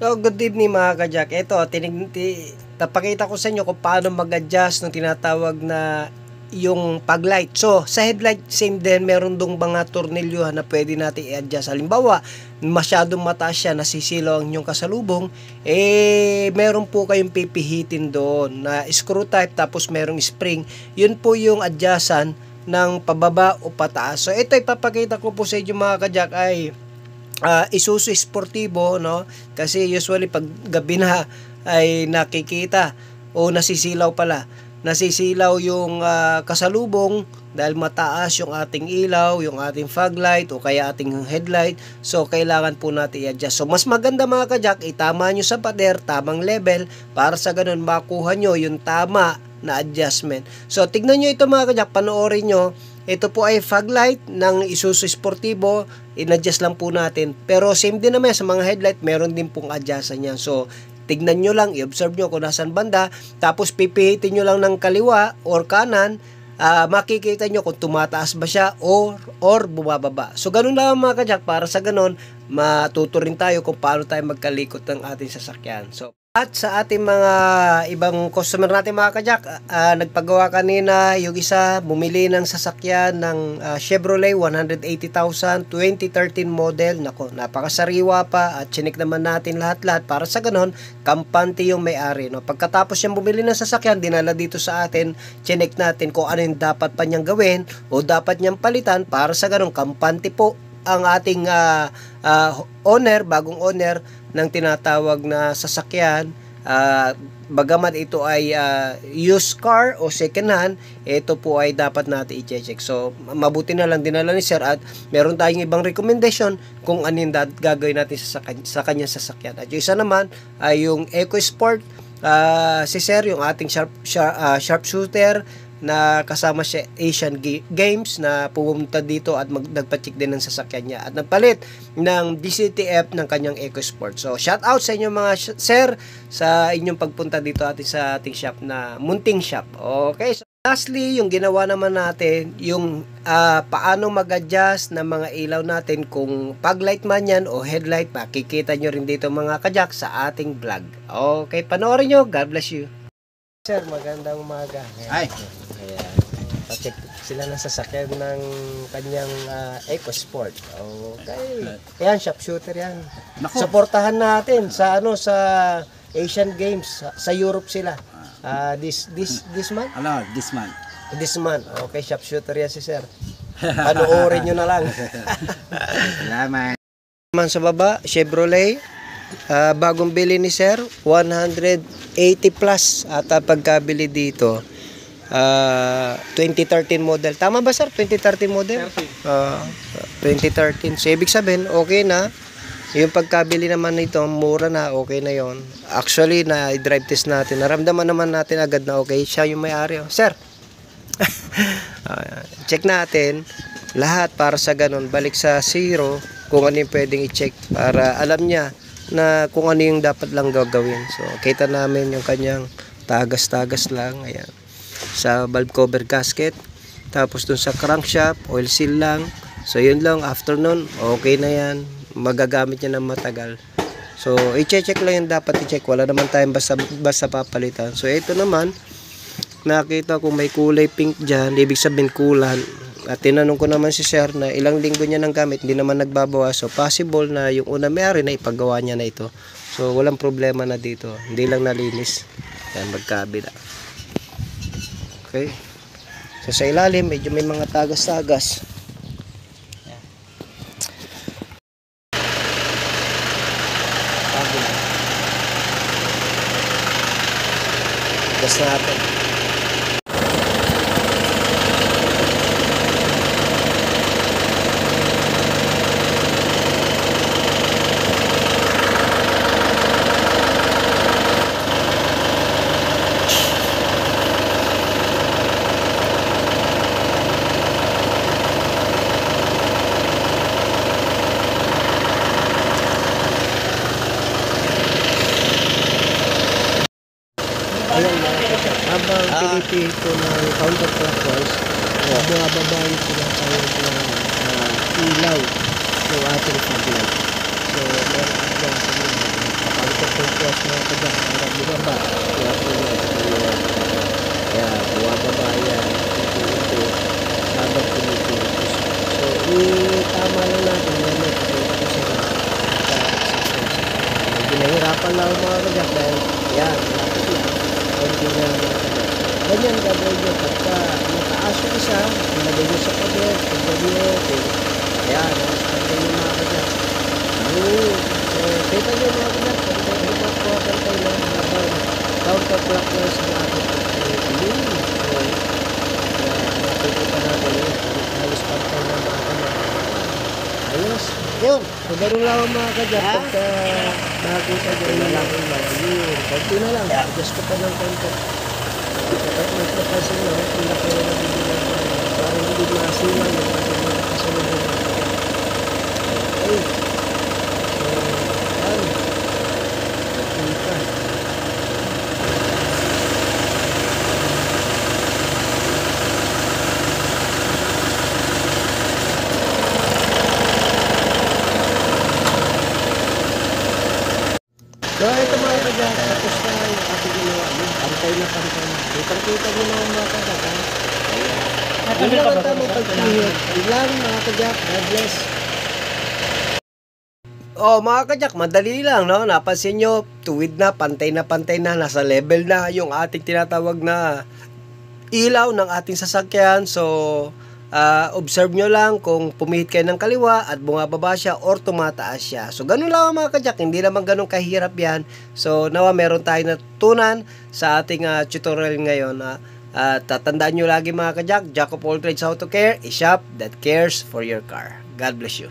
So, good evening mga ka-Jack. Ito, tapakita ko sa inyo kung paano mag-adjust ng tinatawag na yung pag-light. So, sa headlight, same din, meron dong mga tornilyo na pwede natin i-adjust. Halimbawa, masyadong mataas siya, nasisilaw ang inyong kasalubong, meron po kayong pipihitin doon na screw type, tapos merong spring. Yun po yung adjustan ng pababa o pataas. So, ito ipapakita ko po sa inyo mga ka-Jack ay Isuzu Sportivo, no? Kasi usually pag gabi na ay nakikita o nasisilaw pala. Nasisilaw yung kasalubong dahil mataas yung ating ilaw, yung ating fog light o kaya ating headlight. So kailangan po natin i-adjust. So mas maganda mga ka-Jack, itama nyo sa pader, tamang level para sa ganun makuha nyo yung tama na adjustment. So tignan nyo ito mga ka-Jack, panoorin nyo. Ito po ay fog light ng Isuzu Sportivo, in-adjust lang po natin. Pero same din naman sa mga headlight, meron din pong adjustan yan. So, tignan nyo lang, i-observe nyo kung nasan banda, tapos pipihitin nyo lang ng kaliwa or kanan, makikita nyo kung tumataas ba siya or bumababa. So, ganun lang mga ka-Jack, para sa ganun, matuto rin tayo kung paano tayo magkalikot ng ating sasakyan. So, at sa ating mga ibang customer natin mga ka-Jack, nagpagawa kanina yung isa, bumili ng sasakyan ng Chevrolet 180,000 2013 model. Nako, napakasariwa pa at chinik naman natin lahat-lahat para sa ganon, kampante yung may-ari. No? Pagkatapos niyang bumili ng sasakyan, dinala dito sa atin, chinik natin kung ano yung dapat pa niyang gawin o dapat niyang palitan para sa ganon, kampante po ang ating owner, bagong owner ng tinatawag na sasakyan. Bagamat ito ay used car o second hand, ito po ay dapat natin i-check. So mabuti na lang dinala ni sir at meron tayong ibang recommendation kung ano yung gagawin natin sa kanyang sasakyan. At yung isa naman ay yung EcoSport, si sir, yung ating sharpshooter na kasama siya Asian Games na pumunta dito at nagpa-check din ng sasakyan niya at nagpalit ng DCTF ng kanyang EcoSport. So shout out sa inyo mga sir sa inyong pagpunta dito sa ating shop na munting shop. Okay, so lastly, yung ginawa naman natin, yung paano mag-adjust ng mga ilaw natin, kung pag-light man yan o headlight, makikita nyo rin dito mga ka-Jack sa ating vlog. Okay, panoorin nyo. God bless you. Sir, magandang umaga. Ay. Ayan. Pa-check sila ng sasakyan ng kanyang EcoSport. Okay. Ayan, sharpshooter yan. Naku. Suportahan natin sa sa Asian Games sa Europe sila. This month? This month. Okay, sharpshooter yan si sir. Panoorin nyo na lang. Salamat. Naman sa baba, Chevrolet. Bagong bili ni sir, 180 plus at pagkabili dito 2013 model. Tama ba sir? 2013 model? 2013. So ibig sabihin okay na. Yung pagkabili naman nito, mura na, okay na yon. Actually, na-drive test natin. Naramdaman naman natin agad na okay. Siya yung may-ari. Sir, check natin lahat para sa ganun. Balik sa zero kung ano yung pwedeng i-check para alam niya na kung ano yung dapat lang gagawin. So, kita namin yung kanyang tagas-tagas lang. Ayan. Sa valve cover gasket. Tapos dun sa crankshaft, oil seal lang. So, yun lang. After nun, okay na yan. Magagamit niya ng matagal. So, i-check lang yung dapat i-check. Wala naman tayong basta papalitan. So, ito naman, nakita ko may kulay pink dyan. Ibig sabihin kulan. At tinanong ko naman si sir na ilang linggo niya ng gamit, hindi naman nagbabawas. So, possible na yung una may-ari na ipagawa niya na ito. So, walang problema na dito. Hindi lang nalinis. Yan, magkabila. Okay. So, sa ilalim, medyo may mga tagas-tagas. Gas natin. Ayan mga kapatid, habang pinipihit ko ng counterclockwise, bumababayin ko na tayo ng ilaw ng ating fog light. So, meron ka dyan sa mga nagpo-focus mga kajak para bumaba. Kaya po kaya bumababa yan unti-unti habang pinipilitis. So tama lang natin yan eh pakita ko sa ginahirapan lang mga kajak dahil yan lapit lang konti na mga kajak. Ganyan gagawin nyo pagka mataas yung isa ilagay nyo sa pader pagka nyo ayan pagka nyo mga kajak. So kita nyo mga kajak pagka hipat ko pagka na habang counterclockwise ang ating pagkakilig. So nakikita natin yun halos pagkay na mga kajak. Ayos. Yun. So, gano'n lang mga kajak. Pagka nakakita nyo yun lang yun. Konti na lang. Adjust ko pa ng konti. Kapag magpapasin na, kung nakaya na bibigyan ko para hindi masilang yung ating mga kasunod ng mga kajak. Okay. So, yan. Nakita. So, ito mga kajak, tapos na yung ating ginawa. Pantay na. Kita nyo naman mga kajak, ha? Yun lang ang tamang pagpihit. Yun lang mga kajak, God bless. Oh, mga kajak, madali lang, no? Napansin nyo, tuwid na, pantay na, nasa level na yung ating tinatawag na ilaw ng ating sasakyan. So, observe nyo lang kung pumihit kayo ng kaliwa at bumababa siya or tumataas siya. So, ganun lang mga kajak. Hindi naman ganun kahirap yan. So, nawa meron tayo natutunan sa ating tutorial ngayon. Tatandaan nyo lagi mga kajak, Jack of all trades, how to care, a shop that cares for your car. God bless you.